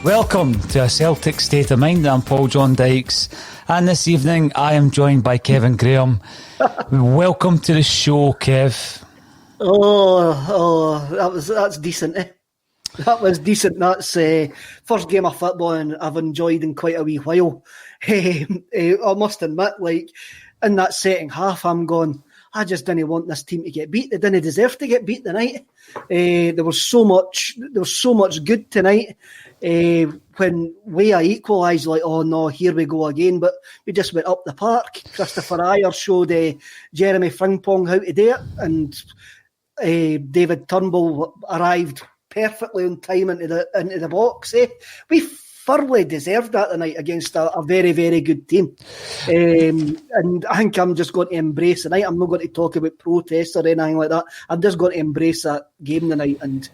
Welcome to a Celtic State of Mind. I'm John Dykes, and this evening I am joined by Kevin Graham. Welcome to the show, Kev. That's decent, eh? That was decent. That's first game of football and I've enjoyed in quite a wee while. I must admit, like, in that second half, I'm going, I just didn't want this team to get beat. They didn't deserve to get beat tonight. There was so much good tonight. When we equalised, like, oh no, here we go again. But we just went up the park. Christopher Ayer showed Jeremy Frimpong how to do it, and David Turnbull arrived perfectly on time into the box. We thoroughly deserved that tonight against a very, very good team. And I think I'm just going to embrace tonight. I'm not going to talk about protests or anything like that. I'm just going to embrace that game tonight and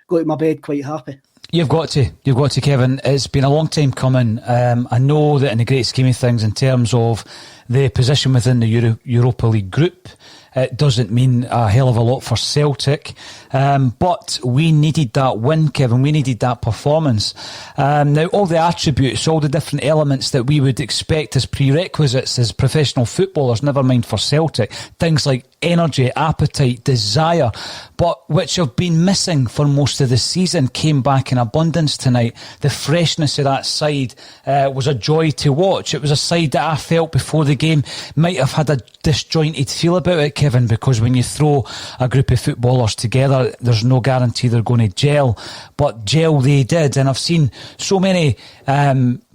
go to my bed quite happy. You've got to, Kevin. It's been a long time coming. I know that in the great scheme of things, in terms of the position within the Europa League group, it doesn't mean a hell of a lot for Celtic. But we needed that win, Kevin. We needed that performance. Now, all the attributes, all the different elements that we would expect as prerequisites as professional footballers, never mind for Celtic, things like energy, appetite, desire, but which have been missing for most of the season, came back in abundance tonight. The freshness of that side was a joy to watch. It was a side that I felt before the game might have had a disjointed feel about it, Kevin, because when you throw a group of footballers together, there's no guarantee they're going to gel, but gel they did. And I've seen so many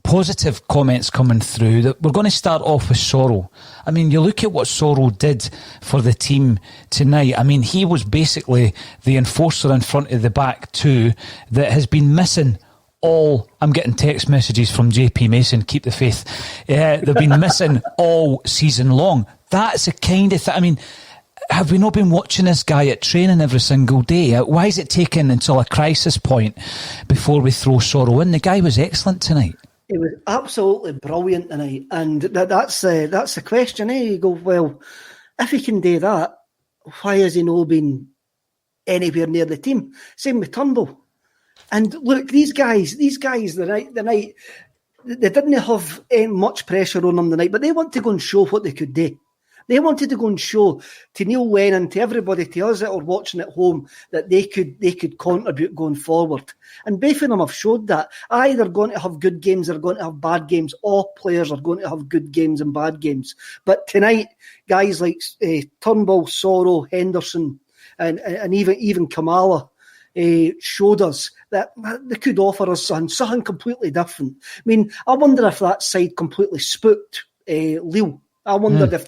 positive comments coming through that we're going to start off with Sorrell. I mean, you look at what Sorrell did for the team tonight. I mean, he was basically the enforcer in front of the back two that has been missing all. I'm getting text messages from JP Mason, keep the faith. They've been missing all season long. That's the kind of thing. I mean, have we not been watching this guy at training every single day? Why is it taking until a crisis point before we throw Sorrell in? The guy was excellent tonight. It was absolutely brilliant tonight, and that's the question. You go, well, if he can do that, why has he not been anywhere near the team? Same with Turnbull. And look, these guys, the night they didn't have much pressure on them tonight, but they want to go and show what they could do. They wanted to go and show to Neil Lennon, to everybody, to us that are watching at home, that they could contribute going forward. And both of them have showed that. Either going to have good games or going to have bad games. All players are going to have good games and bad games. But tonight, guys like Turnbull, Sorrell, Henderson, and even Kamala showed us that they could offer us something completely different. I mean, I wonder if that side completely spooked Lille. I wondered if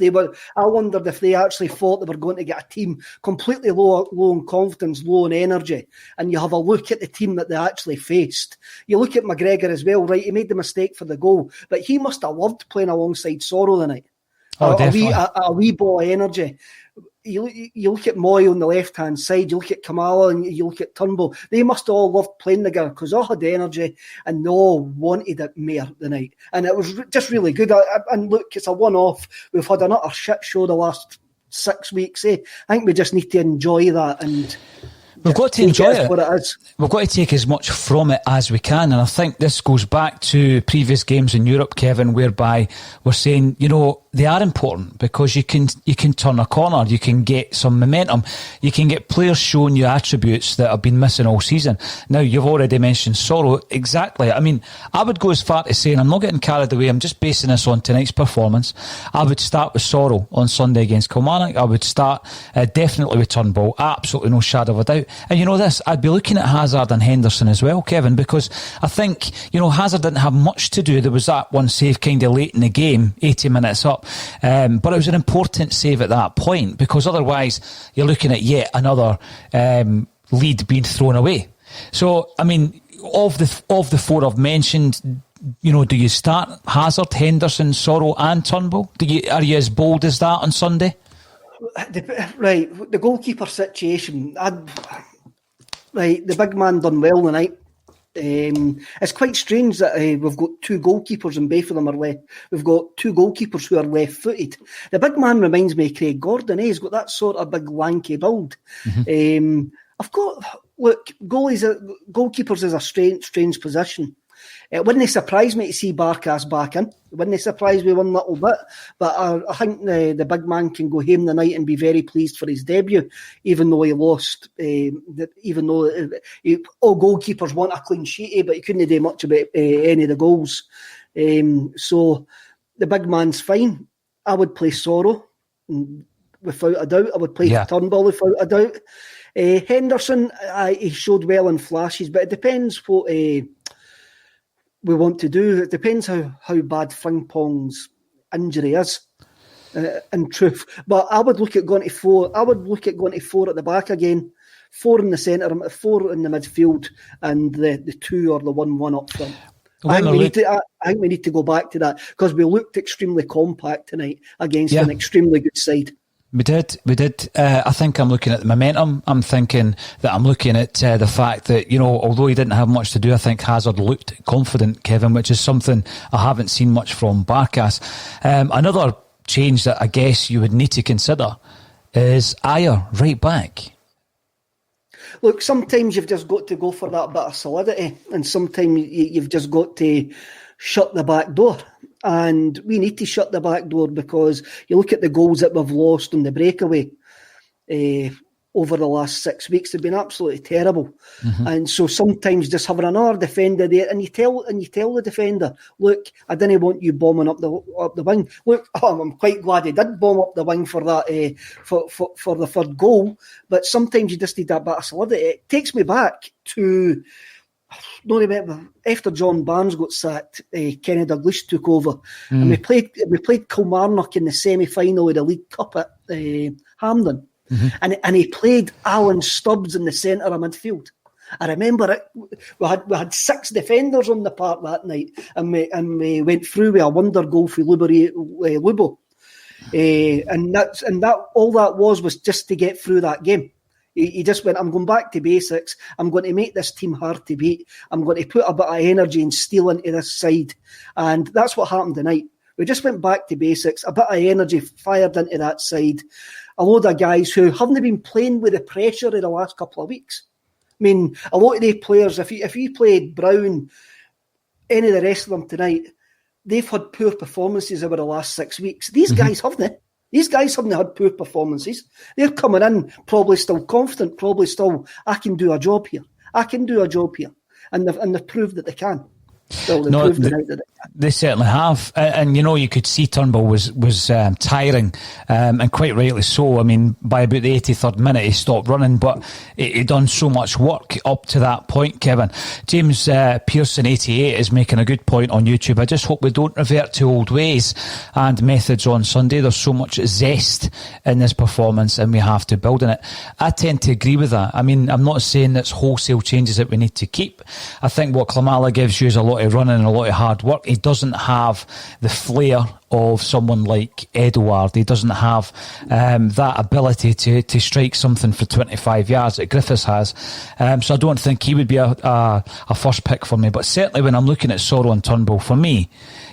they actually thought they were going to get a team completely low in confidence, low in energy. And you have a look at the team that they actually faced. You look at McGregor as well, right? He made the mistake for the goal, but he must have loved playing alongside Sorrell tonight. Oh, definitely. A wee ball of energy. You look at Moy on the left-hand side, you look at Kamala and you look at Turnbull. They must all love playing together because they all had energy and they all wanted it more tonight. And it was just really good. And look, it's a one-off. We've had another shit show the last 6 weeks. I think we just need to enjoy that and... We've got to enjoy it. What it is. We've got to take as much from it as we can. And I think this goes back to previous games in Europe, Kevin, whereby we're saying, you know, they are important because you can turn a corner, you can get some momentum, you can get players showing you attributes that have been missing all season. Now, you've already mentioned Sorrell. Exactly. I mean, I would go as far to saying, I'm not getting carried away, I'm just basing this on tonight's performance. I would start with Sorrell on Sunday against Kilmarnock. I would start definitely with Turnbull, absolutely no shadow of a doubt. And you know this, I'd be looking at Hazard and Henderson as well, Kevin, because I think, Hazard didn't have much to do. There was that one save kind of late in the game, 80 minutes up. But it was an important save at that point, because otherwise you're looking at yet another lead being thrown away. So, I mean, of the four I've mentioned, do you start Hazard, Henderson, Sorrow and Turnbull? Are you as bold as that on Sunday? Right, the goalkeeper situation. The big man done well tonight. It's quite strange that we've got two goalkeepers and both of them are left. We've got two goalkeepers who are left-footed. The big man reminds me of Craig Gordon. He's got that sort of big lanky build. Goalkeepers is a strange position. It wouldn't surprise me to see Barkas back in. It wouldn't surprise me one little bit. But I think the big man can go home tonight and be very pleased for his debut, even though he lost. Even though all goalkeepers want a clean sheet, but he couldn't do much about any of the goals. So the big man's fine. I would play Sorrow without a doubt. I would play Turnbull without a doubt. Henderson, he showed well in flashes, but it depends what we want to do. It depends how bad Frimpong's injury is, in truth. But I would look at going to 4. I would look at going to 4 at the back again, 4 in the centre, 4 in the midfield, and the 2 or the 1-1 up front. I think we need to go back to that, because we looked extremely compact tonight against an extremely good side. We did. I think I'm looking at the momentum. I'm thinking that I'm looking at the fact that, although he didn't have much to do, I think Hazard looked confident, Kevin, which is something I haven't seen much from Barkas. Another change that I guess you would need to consider is Ayer right back. Look, sometimes you've just got to go for that bit of solidity, and sometimes you've just got to shut the back door. And we need to shut the back door, because you look at the goals that we've lost on the breakaway over the last 6 weeks, they've been absolutely terrible. And so sometimes just having another defender there, and you tell the defender, look, I didn't want you bombing up the wing. Look, I'm quite glad he did bomb up the wing for that for the third goal. But sometimes you just need that bit of solidity. It takes me back to, don't remember, after John Barnes got sacked, Kenny Dalglish took over, and we played Kilmarnock in the semi-final of the League Cup at Hampden, and he played Alan Stubbs in the centre of midfield. I remember it. We had 6 defenders on the park that night, and we went through with a wonder goal for Lubo, and that all that was just to get through that game. He just went, I'm going back to basics. I'm going to make this team hard to beat. I'm going to put a bit of energy and steel into this side. And that's what happened tonight. We just went back to basics, a bit of energy fired into that side. A load of guys who haven't been playing with the pressure of the last couple of weeks. I mean, a lot of the players, if you played Brown, any of the rest of them tonight, they've had poor performances over the last 6 weeks. These guys haven't. These guys haven't had poor performances. They're coming in probably still confident, probably still, I can do a job here. And they've proved that they can. Well, they certainly have, and you could see Turnbull was tiring, and quite rightly so. I mean, by about the 83rd minute he stopped running, but he'd done so much work up to that point, Kevin. James Pearson 88 is making a good point on YouTube. I just hope we don't revert to old ways and methods on Sunday. There's so much zest in this performance and we have to build on it. I tend to agree with that. I mean, I'm not saying it's wholesale changes that we need to keep. I think what Klimala gives you is a lot of running and a lot of hard work. He doesn't have the flair of someone like Edouard. He doesn't have that ability to strike something for 25 yards that Griffiths has. So I don't think he would be a first pick for me. But certainly when I'm looking at Sorrow and Turnbull, for me,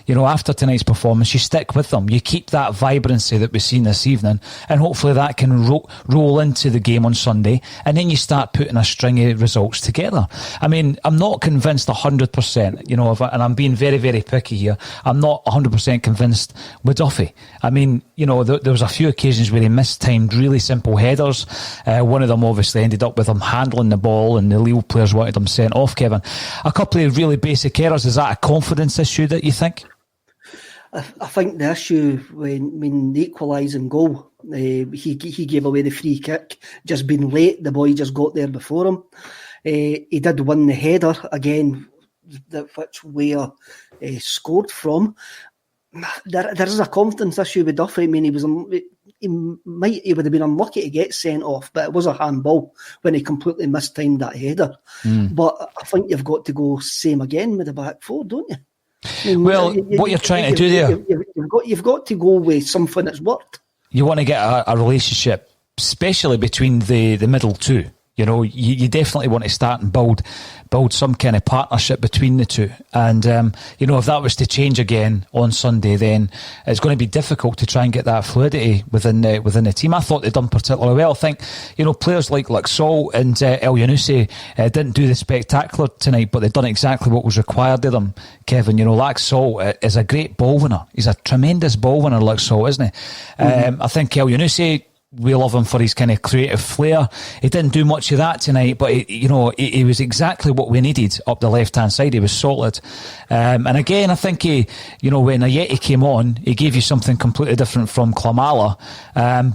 after tonight's performance, you stick with them. You keep that vibrancy that we've seen this evening, and hopefully that can roll into the game on Sunday, and then you start putting a string of results together. I mean, I'm not convinced 100%, and I'm being very, very picky here. I'm not 100% convinced with Duffy. I mean, there was a few occasions where he mistimed really simple headers. One of them obviously ended up with him handling the ball, and the Lille players wanted him sent off, Kevin. A couple of really basic errors. Is that a confidence issue that you think? I think the issue when the equalising goal, He gave away the free kick, just been late. The boy just got there before him. He did win the header again, which Weir scored from. There is a confidence issue with Duffy. I mean, he would have been unlucky to get sent off, but it was a handball when he completely mistimed that header. But I think you've got to go same again with the back four, don't you? I mean, what you're trying to do there, you've got to go with something that's worked. You want to get a relationship, especially between the middle two. You know, you definitely want to start and build some kind of partnership between the two. And, you know, if that was to change again on Sunday, then it's going to be difficult to try and get that fluidity within the team. I thought they'd done particularly well. I think, you know, players like Laxalt and El Yunusi didn't do the spectacular tonight, but they've done exactly what was required of them, Kevin. You know, Laxalt is a great ball winner. He's a tremendous ball winner, Laxalt, isn't he? I think El Yunusi, we love him for his kind of creative flair. He didn't do much of that tonight, but he was exactly what we needed up the left-hand side. He was solid. And again, I think when Ayeti came on, he gave you something completely different from Klamala.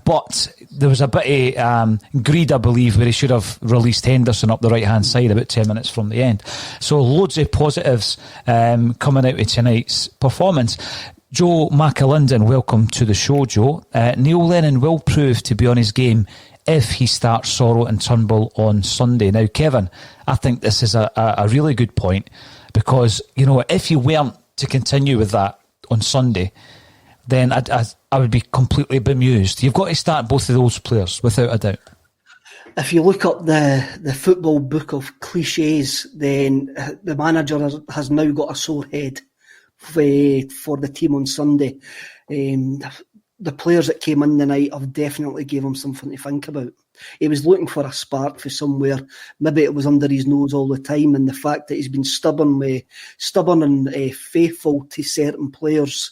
But there was a bit of greed, I believe, where he should have released Henderson up the right-hand side about 10 minutes from the end. So loads of positives coming out of tonight's performance. Joe McAlinden, welcome to the show, Joe. Neil Lennon will prove to be on his game if he starts Soro and Turnbull on Sunday. Now, Kevin, I think this is a really good point because, you know, if you weren't to continue with that on Sunday, then I would be completely bemused. You've got to start both of those players, without a doubt. If you look up the football book of cliches, then the manager has now got a sore head for the team on Sunday. The players that came in the night have definitely gave him something to think about. He was looking for a spark for somewhere. Maybe it was under his nose all the time, and the fact that he's been stubborn and faithful to certain players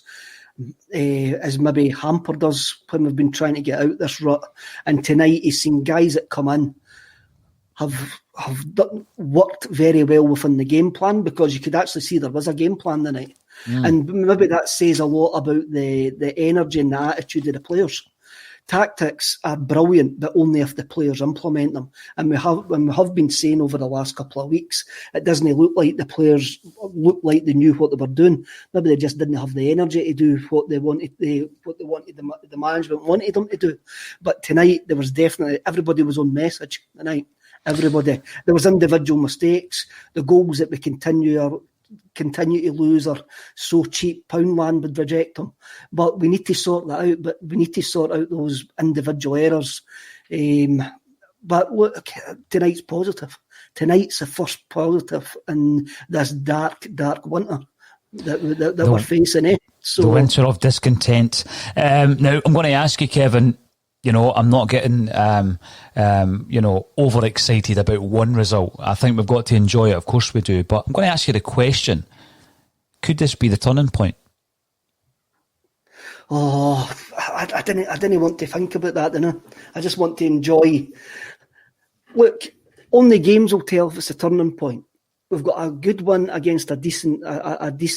has maybe hampered us when we've been trying to get out this rut. And tonight he's seen guys that come in have worked very well within the game plan, because you could actually see there was a game plan tonight. And maybe that says a lot about the energy and the attitude of the players. Tactics are brilliant, but only if the players implement them. And we have been saying over the last couple of weeks, it doesn't look like the players looked like they knew what they were doing. Maybe they just didn't have the energy to do what they wanted. The management wanted them to do. But tonight there was definitely, everybody was on message tonight. Everybody. There was individual mistakes. The goals that we continue to lose are so cheap. Poundland would reject them. But we need to sort that out. But we need to sort out those individual errors. But look, tonight's positive. Tonight's the first positive in this dark, dark winter that we're facing. So, the winter of discontent. Now, I'm going to ask you, Kevin, you know, I'm not getting, overexcited about one result. I think we've got to enjoy it. Of course we do. But I'm going to ask you the question. Could this be the turning point? Oh, I didn't want to think about that, didn't I? I just want to enjoy. Look, only games will tell if it's a turning point. We've got a good one against a decent outfit.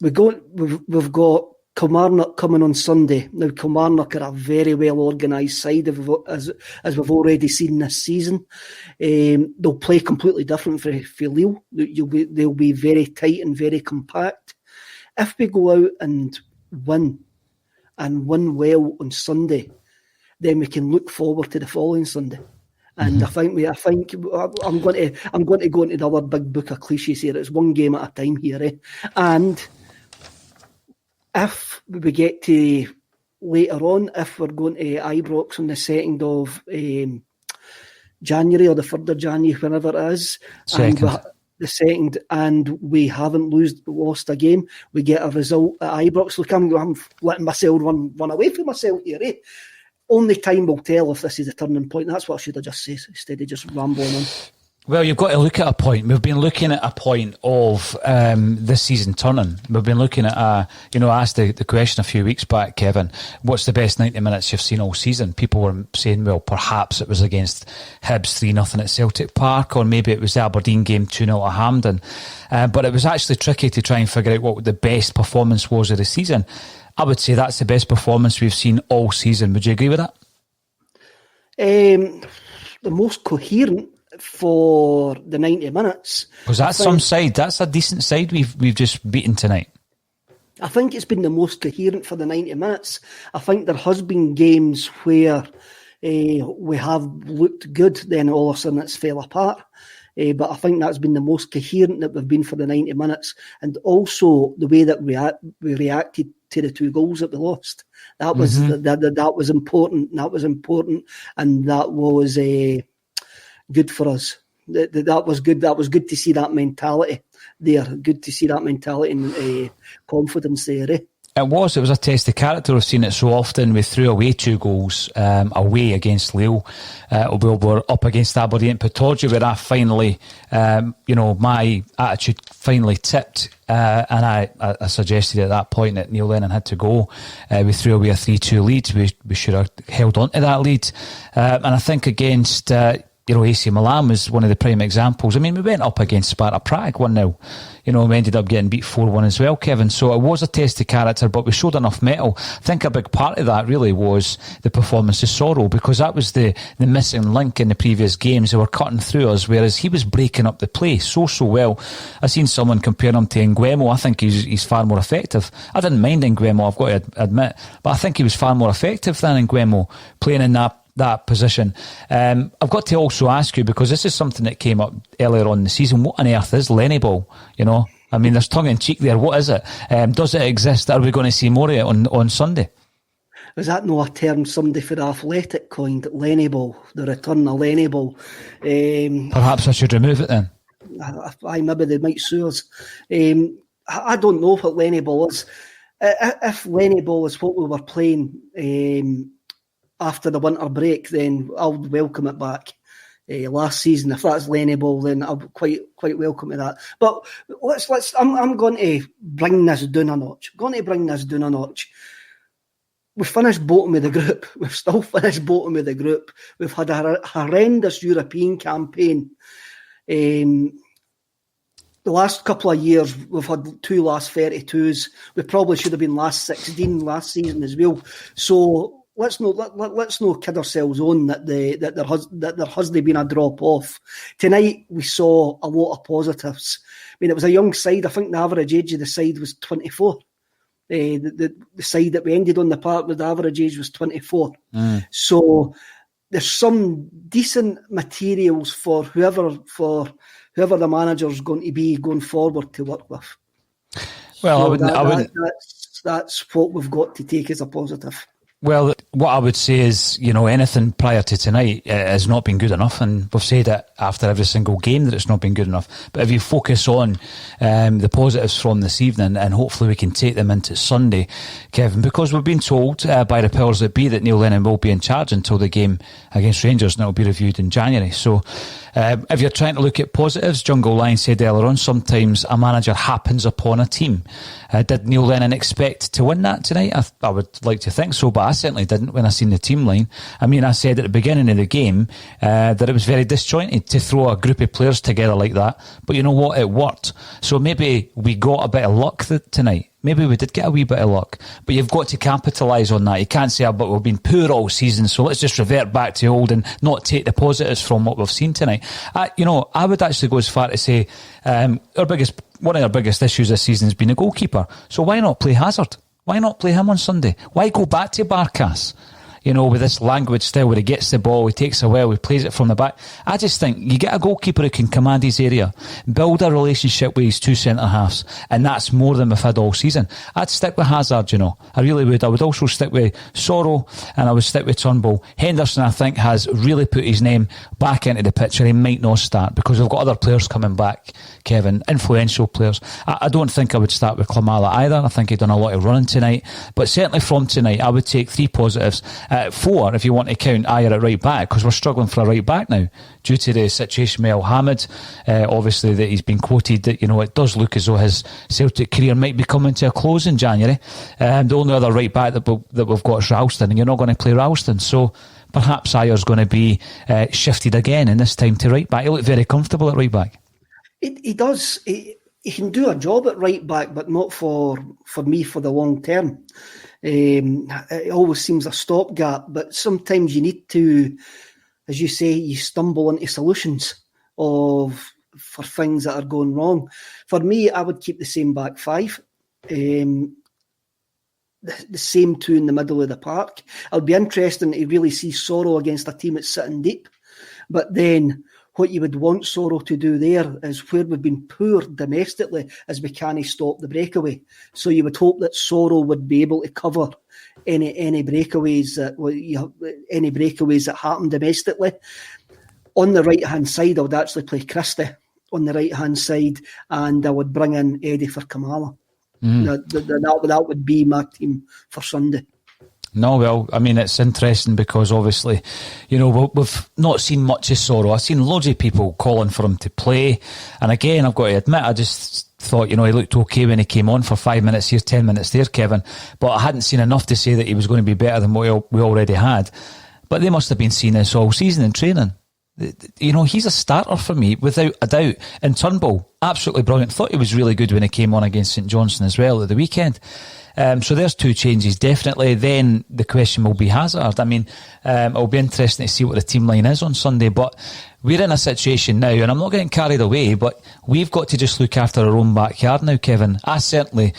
We've got Kilmarnock coming on Sunday. Now, Kilmarnock are a very well organised side, as we've already seen this season. They'll play completely different for Lille. They'll be very tight and very compact. If we go out and win well on Sunday, then we can look forward to the following Sunday. And I think I'm going to go into the other big book of cliches here. It's one game at a time here, And if we get to later on, if we're going to Ibrox on the 2nd of January or the 3rd of January, whenever it is, the 2nd, and we haven't lost a game, we get a result at Ibrox. Look, I'm letting myself run away from myself here. Only time will tell if this is a turning point. That's what I should have just said instead of just rambling on. Well, you've got to look at a point. We've been looking at a point of this season turning. We've been looking at I asked the question a few weeks back, Kevin, what's the best 90 minutes you've seen all season? People were saying, well, perhaps it was against Hibs 3-0 at Celtic Park, or maybe it was the Aberdeen game 2-0 at Hampden. But it was actually tricky to try and figure out what the best performance was of the season. I would say that's the best performance we've seen all season. Would you agree with that? The most coherent for the 90 minutes. Was that some side? That's a decent side we've just beaten tonight. I think it's been the most coherent for the 90 minutes. I think there has been games where we have looked good, then all of a sudden it's fell apart. But I think that's been the most coherent that we've been for the 90 minutes. And also the way that we reacted to the 2 goals that we lost. That was that was important. That was important. And that was good for us. That was good. That was good to see that mentality there. Good to see that mentality and confidence there. It was a test of character. We've seen it so often. We threw away 2 goals away against Lille. We were up against Aberdeen at Pataudry, where I finally, my attitude finally tipped. And I suggested at that point that Neil Lennon had to go. We threw away a 3-2 lead. We should have held on to that lead. And I think against AC Milan was one of the prime examples. I mean, we went up against Sparta Prague 1-0. We ended up getting beat 4-1 as well, Kevin. So it was a test of character, but we showed enough mettle. I think a big part of that really was the performance of Sorrow, because that was the missing link in the previous games. They were cutting through us, whereas he was breaking up the play so well. I've seen someone compare him to Nguemo. I think he's far more effective. I didn't mind Nguemo, I've got to admit, but I think he was far more effective than Nguemo playing in that position. I've got to also ask you, because this is something that came up earlier on in the season, what on earth is Lennyball? I mean, there's tongue in cheek there. What is it? Does it exist? Are we going to see more of it on Sunday? Is that not a term somebody for Athletic coined? Lennyball, the return of Lennyball. Perhaps I should remove it then. Maybe they might sue us. I don't know what Lennyball is. If Lennyball is what we were playing after the winter break, then I would welcome it back. Last season, if that's Lennyball, then I'll be quite welcome to that. But I'm going to bring this down a notch. We've finished bottom of the group. We've still finished bottom of the group. We've had a horrendous European campaign. The last couple of years, we've had 2 last 32s. We probably should have been last 16 last season as well. So let's not kid ourselves on that there hasn't been a drop off. Tonight we saw a lot of positives. I mean, it was a young side. I think the average age of the side was 24. The side that we ended on the park with the average age was 24. So there's some decent materials for whoever the manager's going to be going forward to work with. Well, so that's what we've got to take as a positive. Well, what I would say is, anything prior to tonight has not been good enough, and we've said it after every single game that it's not been good enough. But if you focus on the positives from this evening, and hopefully we can take them into Sunday, Kevin, because we've been told by the powers that be that Neil Lennon will be in charge until the game against Rangers, and it will be reviewed in January. So if you're trying to look at positives, Jungle Lion said earlier on, sometimes a manager happens upon a team. Did Neil Lennon expect to win that tonight? I would like to think so, but I certainly didn't when I seen the team line. I mean, I said at the beginning of the game that it was very disjointed to throw a group of players together like that. But you know what? It worked. So maybe we got a bit of luck tonight. Maybe we did get a wee bit of luck. But you've got to capitalise on that. You can't say, but we've been poor all season, so let's just revert back to old and not take the positives from what we've seen tonight. I would actually go as far to say one of our biggest issues this season has been a goalkeeper. So why not play Hazard? Why not play him on Sunday? Why go back to Barkas? With this language style where he gets the ball, he takes a while, he plays it from the back. I just think you get a goalkeeper who can command his area, build a relationship with his 2 centre-halves, and that's more than we've had all season. I'd stick with Hazard, I really would. I would also stick with Sorrow, and I would stick with Turnbull. Henderson, I think, has really put his name back into the picture. He might not start because we've got other players coming back, Kevin, influential players. I don't think I would start with Klimala either. I think he'd done a lot of running tonight. But certainly from tonight, I would take 3 positives. 4 if you want to count Ayer at right back, because we're struggling for a right back now due to the situation with El Hamid. Obviously, that he's been quoted that, it does look as though his Celtic career might be coming to a close in January. The only other right back that we've got is Ralston, and you're not going to play Ralston, so perhaps Ayer's going to be shifted again, and this time to right back. He looked very comfortable at right back. He does. He can do a job at right back, but not for me for the long term. It always seems a stopgap, but sometimes you need to, as you say, you stumble into solutions for things that are going wrong. For me, I would keep the same back 5. The same 2 in the middle of the park. It'll be interesting to really see Soro against a team that's sitting deep. But then what you would want Soro to do there is, where we've been poor domestically, is we can't stop the breakaway. So you would hope that Soro would be able to cover any breakaways that happen domestically. On the right hand side, I would actually play Christie on the right hand side, and I would bring in Eddie for Kamala. That would be my team for Sunday. No, well, I mean, it's interesting because obviously, we've not seen much of Soro. I've seen loads of people calling for him to play. And again, I've got to admit, I just thought, he looked okay when he came on for 5 minutes here, 10 minutes there, Kevin. But I hadn't seen enough to say that he was going to be better than what we already had. But they must have been seeing this all season in training. He's a starter for me, without a doubt. And Turnbull, absolutely brilliant. Thought he was really good when he came on against St Johnstone as well at the weekend. So there's 2 changes, definitely. Then the question will be Hazard. I mean, it'll be interesting to see what the team line is on Sunday. But we're in a situation now, and I'm not getting carried away, but we've got to just look after our own backyard now, Kevin. I certainly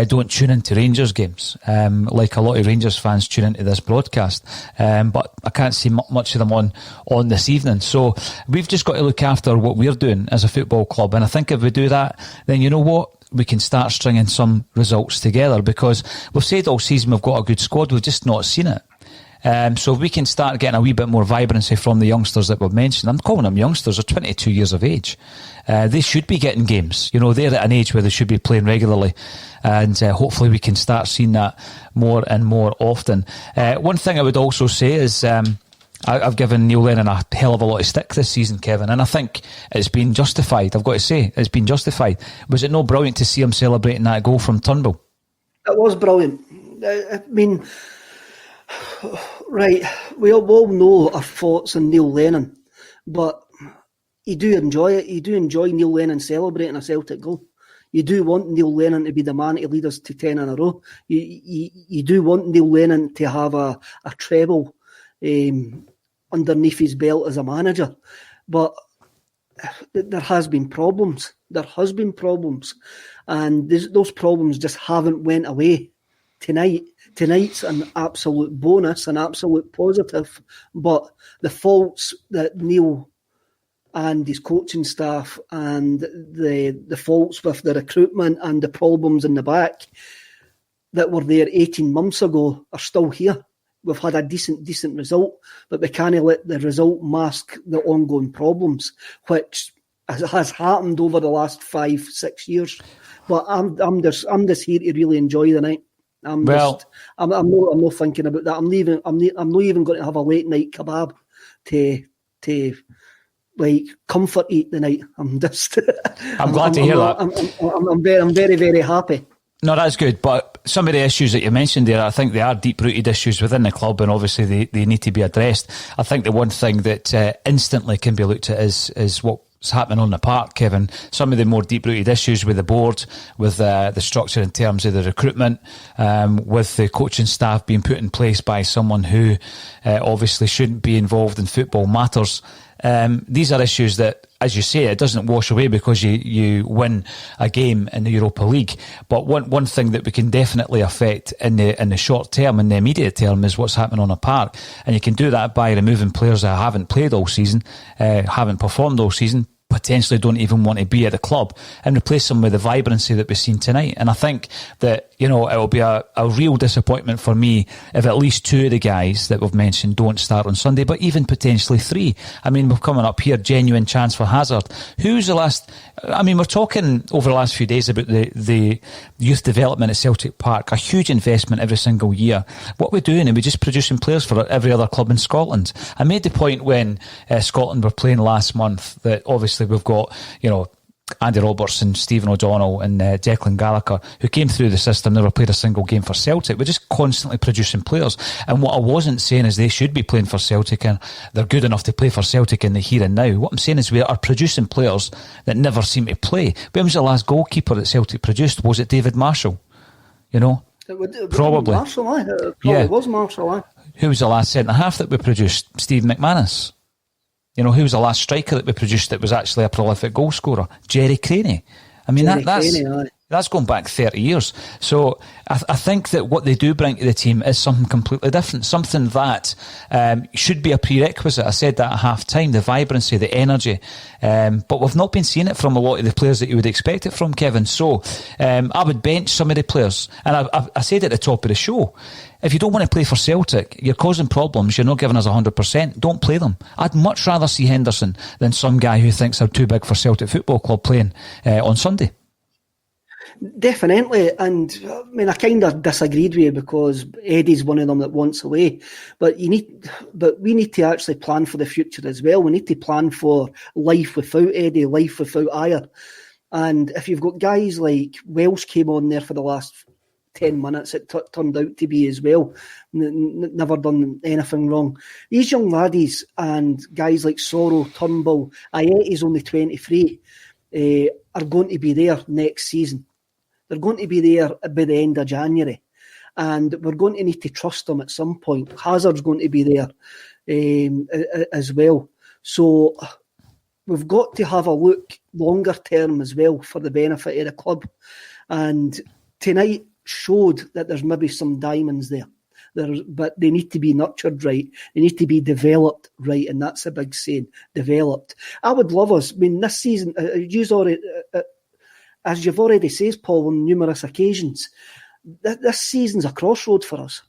don't tune into Rangers games, like a lot of Rangers fans tune into this broadcast. But I can't see much of them on this evening. So we've just got to look after what we're doing as a football club. And I think if we do that, then you know what? We can start stringing some results together, because we've said all season we've got a good squad, we've just not seen it. So if we can start getting a wee bit more vibrancy from the youngsters that we've mentioned, I'm calling them youngsters, they're 22 years of age. They should be getting games. They're at an age where they should be playing regularly. And hopefully we can start seeing that more and more often. One thing I would also say is, I've given Neil Lennon a hell of a lot of stick this season, Kevin, and I think it's been justified. I've got to say, it's been justified. Was it not brilliant to see him celebrating that goal from Turnbull? It was brilliant. I mean, right, we all know our thoughts on Neil Lennon, but you do enjoy it. You do enjoy Neil Lennon celebrating a Celtic goal. You do want Neil Lennon to be the man to lead us to 10 in a row. You do want Neil Lennon to have a treble underneath his belt as a manager, but there has been problems. And those problems just haven't went away tonight. Tonight's an absolute bonus, an absolute positive, but the faults that Neil and his coaching staff and the faults with the recruitment and the problems in the back that were there 18 months ago are still here. We've had a decent result, but we can't let the result mask the ongoing problems, which has happened over the last 5-6 years. But I'm just here to really enjoy the night. I'm not thinking about that. I'm not even going to have a late night kebab to like comfort eat the night. I'm glad to hear that. I'm very, very happy. No, that's good. But some of the issues that you mentioned there, I think they are deep-rooted issues within the club, and obviously they need to be addressed. I think the one thing that instantly can be looked at is what's happening on the park, Kevin. Some of the more deep-rooted issues with the board, with the structure in terms of the recruitment, with the coaching staff being put in place by someone who obviously shouldn't be involved in football matters. These are issues that, as you say, it doesn't wash away because you win a game in the Europa League. But one thing that we can definitely affect in the short term, in the immediate term, is what's happening on a park. And you can do that by removing players that haven't played all season, haven't performed all season, potentially don't even want to be at the club, and replace them with the vibrancy that we've seen tonight. And I think that it'll be a real disappointment for me if at least 2 of the guys that we've mentioned don't start on Sunday, but even potentially 3. I mean, we're coming up here, genuine chance for Hazard. Who's the last... I mean, we're talking over the last few days about the youth development at Celtic Park, a huge investment every single year. What we're doing, and we're just producing players for every other club in Scotland. I made the point when Scotland were playing last month that obviously we've got, Andy Robertson, Stephen O'Donnell and Declan Gallagher, who came through the system, never played a single game for Celtic. We're just constantly producing players. And what I wasn't saying is they should be playing for Celtic and they're good enough to play for Celtic in the here and now. What I'm saying is we are producing players that never seem to play. When was the last goalkeeper that Celtic produced? Was it David Marshall? Probably. Marshall, it probably was Marshall. Who was the last centre-half that we produced? Steve McManus. Who was the last striker that we produced that was actually a prolific goal scorer? Jerry Craney. I mean, that's going back 30 years. So I think that what they do bring to the team is something completely different, something that should be a prerequisite. I said that at half-time, the vibrancy, the energy. But we've not been seeing it from a lot of the players that you would expect it from, Kevin. So I would bench some of the players. And I said at the top of the show, if you don't want to play for Celtic, you're causing problems, you're not giving us 100%, don't play them. I'd much rather see Henderson than some guy who thinks they're too big for Celtic Football Club playing on Sunday. Definitely, and I mean I kind of disagreed with you because Eddie's one of them that wants away. But we need to actually plan for the future as well. We need to plan for life without Eddie, life without Ayer. And if you've got guys like Welsh came on there for the last 10 minutes, it turned out to be as well. Never done anything wrong. These young laddies and guys like Sorrow, Turnbull, Ayete's only 23, are going to be there next season. They're going to be there by the end of January. And we're going to need to trust them at some point. Hazard's going to be there as well. So we've got to have a look longer term as well for the benefit of the club. And tonight showed that there's maybe some diamonds there. But they need to be nurtured right. They need to be developed right. And that's a big saying, developed. I would love us. I mean, this season, as you've already said, Paul, on numerous occasions, this season's a crossroad for us.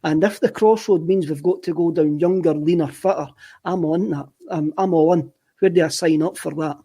And if the crossroad means we've got to go down younger, leaner, fitter, I'm on that. I'm all in. Where do I sign up for that?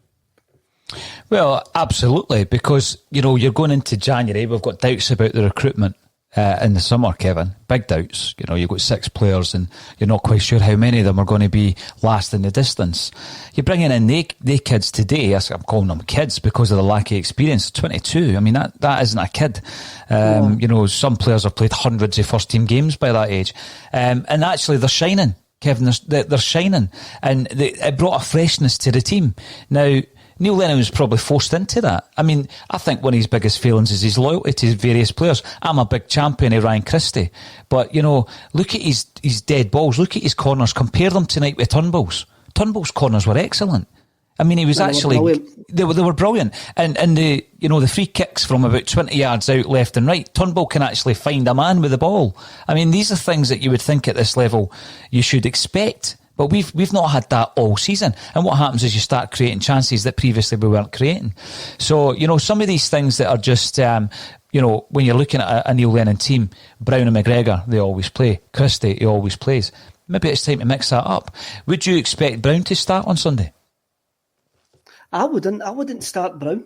Well, absolutely, because, you're going into January, we've got doubts about the recruitment in the summer, Kevin. Big doubts. You've got 6 players and you're not quite sure how many of them are going to be last in the distance. You're bringing in the kids today. I'm calling them kids because of the lack of experience. 22. I mean, that isn't a kid. Some players have played hundreds of first-team games by that age. And actually, they're shining, Kevin. They're shining. And it brought a freshness to the team. Now, Neil Lennon was probably forced into that. I mean, I think one of his biggest failings is his loyalty to various players. I'm a big champion of Ryan Christie. But, look at his dead balls. Look at his corners. Compare them tonight with Turnbull's. Turnbull's corners were excellent. I mean, he was they were brilliant. And the free kicks from about 20 yards out left and right, Turnbull can actually find a man with the ball. I mean, these are things that you would think at this level you should expect. But we've not had that all season. And what happens is you start creating chances that previously we weren't creating. So, some of these things that are just, when you're looking at a Neil Lennon team, Brown and McGregor, they always play. Christie, he always plays. Maybe it's time to mix that up. Would you expect Brown to start on Sunday? I wouldn't start Brown.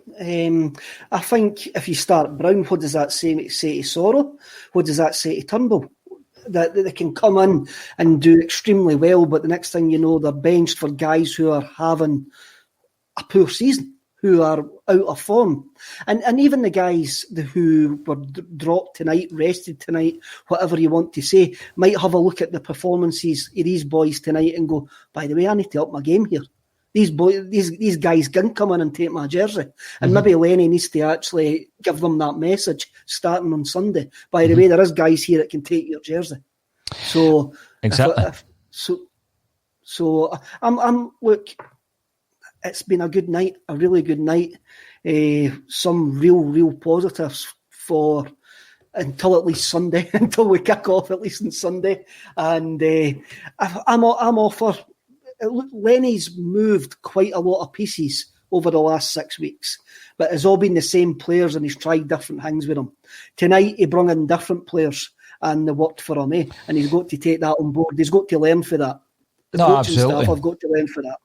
I think if you start Brown, what does that say to Sorrow? What does that say to Turnbull? That they can come in and do extremely well, but the next thing you know, they're benched for guys who are having a poor season, who are out of form. And even the guys who were dropped tonight, rested tonight, whatever you want to say, might have a look at the performances of these boys tonight and go, by the way, I need to up my game here. These guys can come in and take my jersey. And maybe Lenny needs to actually give them that message starting on Sunday. By the way, there is guys here that can take your jersey. So exactly. So I'm look. It's been a good night, a really good night. Some real positives for until at least Sunday, until we kick off at least on Sunday. And I'm all for. Lenny's moved quite a lot of pieces over the last 6 weeks. But it's all been the same players and he's tried different things with them. Tonight he brought in different players and they worked for him, and he's got to take that on board. He's got to learn for that. The coaching staff have got to learn for that.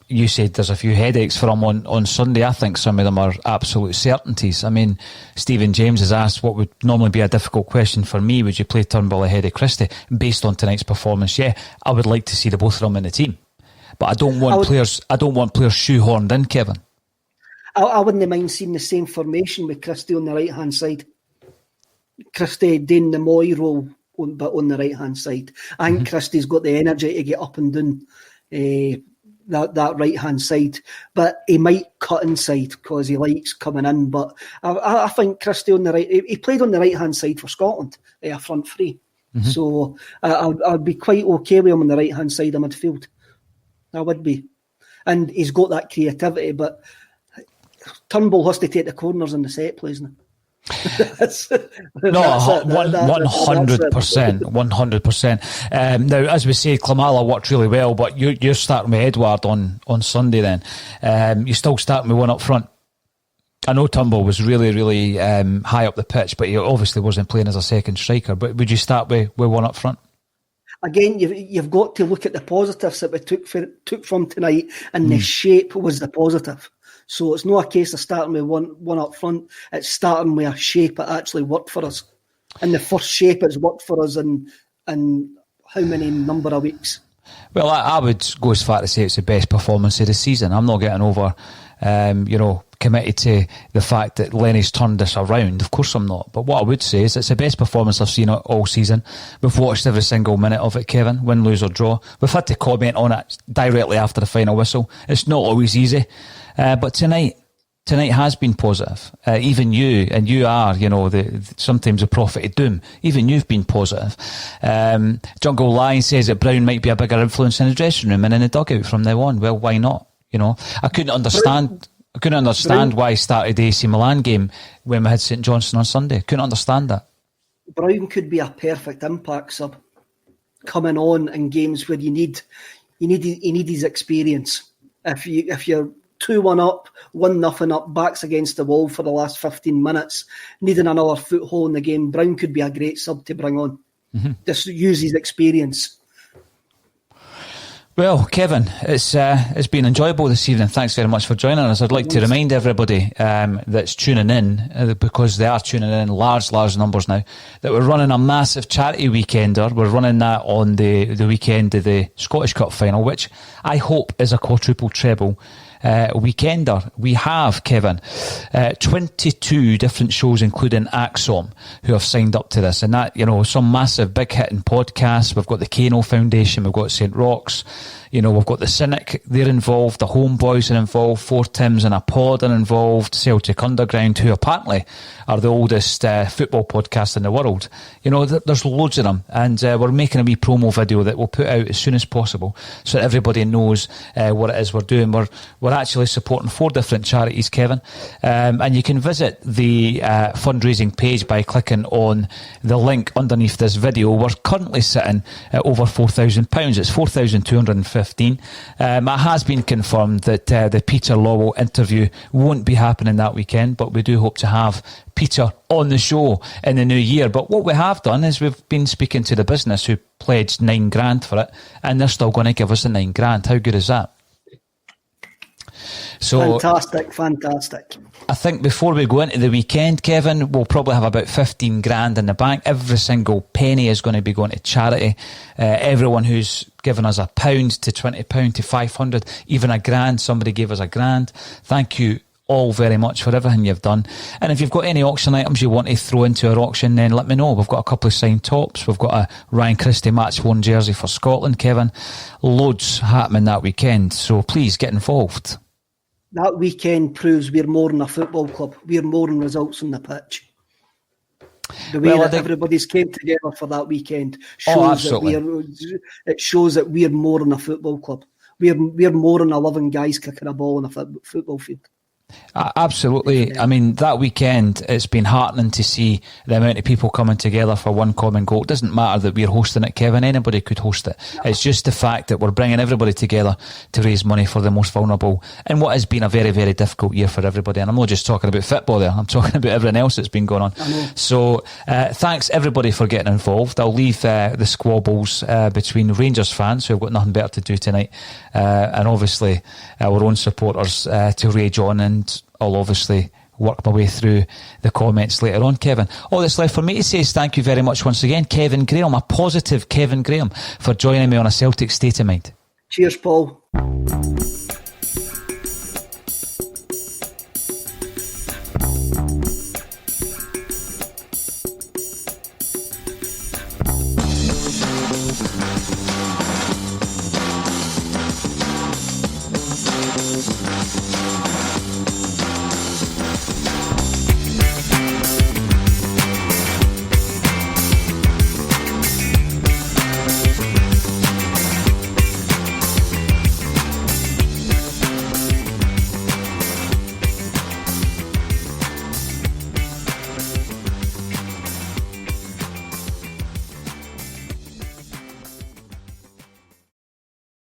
You said there's a few headaches for him on Sunday. I think some of them are absolute certainties. I mean, Stephen James has asked what would normally be a difficult question for me. Would you play Turnbull ahead of Christie? Based on tonight's performance, yeah, I would like to see the both of them in the team. But I don't want players shoehorned in, Kevin. I wouldn't mind seeing the same formation with Christie on the right-hand side. Christie doing the Moy role, but on the right-hand side. I think Christie's got the energy to get up and down that right-hand side. But he might cut inside because he likes coming in. But I think Christie on the right... He played on the right-hand side for Scotland, a front three. Mm-hmm. So I'd be quite okay with him on the right-hand side of midfield. I would be. And he's got that creativity, but Turnbull has to take the corners in the set plays now. 100%. Now, as we say, Klimala worked really well, but you're starting with Edward on Sunday then. You're still starting with one up front. I know Turnbull was really, really high up the pitch, but he obviously wasn't playing as a second striker. But would you start with one up front? Again, you've got to look at the positives that we took from tonight, and the shape was the positive. So it's not a case of starting with one up front. It's starting with a shape that actually worked for us. And the first shape it's worked for us in how many number of weeks? Well, I would go as far to say it's the best performance of the season. I'm not getting over, committed to the fact that Lenny's turned this around. Of course I'm not. But what I would say is it's the best performance I've seen all season. We've watched every single minute of it, Kevin, win, lose or draw. We've had to comment on it directly after the final whistle. It's not always easy. But tonight has been positive. Even you, and you are, sometimes a prophet of doom. Even you've been positive. Jungle Lion says that Brown might be a bigger influence in the dressing room and in the dugout from now on. Well, why not? I couldn't understand why he started the AC Milan game when we had St Johnstone on Sunday. Couldn't understand that. Brown could be a perfect impact sub coming on in games where you need his experience. If you're 2-1 up, 1-0 up, backs against the wall for the last 15 minutes, needing another foothold in the game, Brown could be a great sub to bring on. Mm-hmm. Just use his experience. Well, Kevin, it's been enjoyable this evening. Thanks very much for joining us. I'd like to remind everybody that's tuning in, because they are tuning in large numbers now, that we're running a massive charity weekender. We're running that on the weekend of the Scottish Cup final, which I hope is a quadruple treble weekender. We have, Kevin, 22 different shows, including Axom, who have signed up to this, and that, some massive big hitting podcasts. We've got the Kano Foundation, we've got St Rocks, we've got the Cynic, they're involved, the Homeboys are involved, Four Tims and a Pod are involved, Celtic Underground, who apparently are the oldest football podcast in the world. There's loads of them, and we're making a wee promo video that we'll put out as soon as possible so that everybody knows what it is we're doing. We're actually supporting 4 different charities, Kevin, and you can visit the fundraising page by clicking on the link underneath this video. We're currently sitting at over £4,000. It's 4,215. It has been confirmed that the Peter Lowell interview won't be happening that weekend, but we do hope to have Peter on the show in the new year. But what we have done is we've been speaking to the business who pledged $9,000 for it, and they're still going to give us the $9,000. How good is that? So fantastic. I think before we go into the weekend, Kevin, we'll probably have about $15,000 in the bank. Every single penny is going to be going to charity. Everyone who's given us £1 to £20 to 500, even £1,000. Somebody gave us £1,000. Thank you all very much for everything you've done. And if you've got any auction items you want to throw into our auction, then let me know. We've got a couple of signed tops. We've got a Ryan Christie match worn jersey for Scotland, Kevin. Loads happening that weekend, so please get involved. That weekend proves we're more than a football club. We're more than results on the pitch. The way that everybody's came together for that weekend shows it shows that we're more than a football club. We're more than 11 guys kicking a ball on a football field. Absolutely. I mean, that weekend, it's been heartening to see the amount of people coming together for one common goal. It doesn't matter that we're hosting it, Kevin. Anybody could host it. It's just the fact that we're bringing everybody together to raise money for the most vulnerable in what has been a very, very difficult year for everybody. And I'm not just talking about football there. I'm talking about everything else that's been going on. So thanks, everybody, for getting involved. I'll leave the squabbles between Rangers fans, who have got nothing better to do tonight, and obviously our own supporters to rage on, and I'll obviously work my way through the comments later on, Kevin. All that's left for me to say is thank you very much once again, Kevin Graham, a positive Kevin Graham, for joining me on A Celtic State of Mind. Cheers, Paul.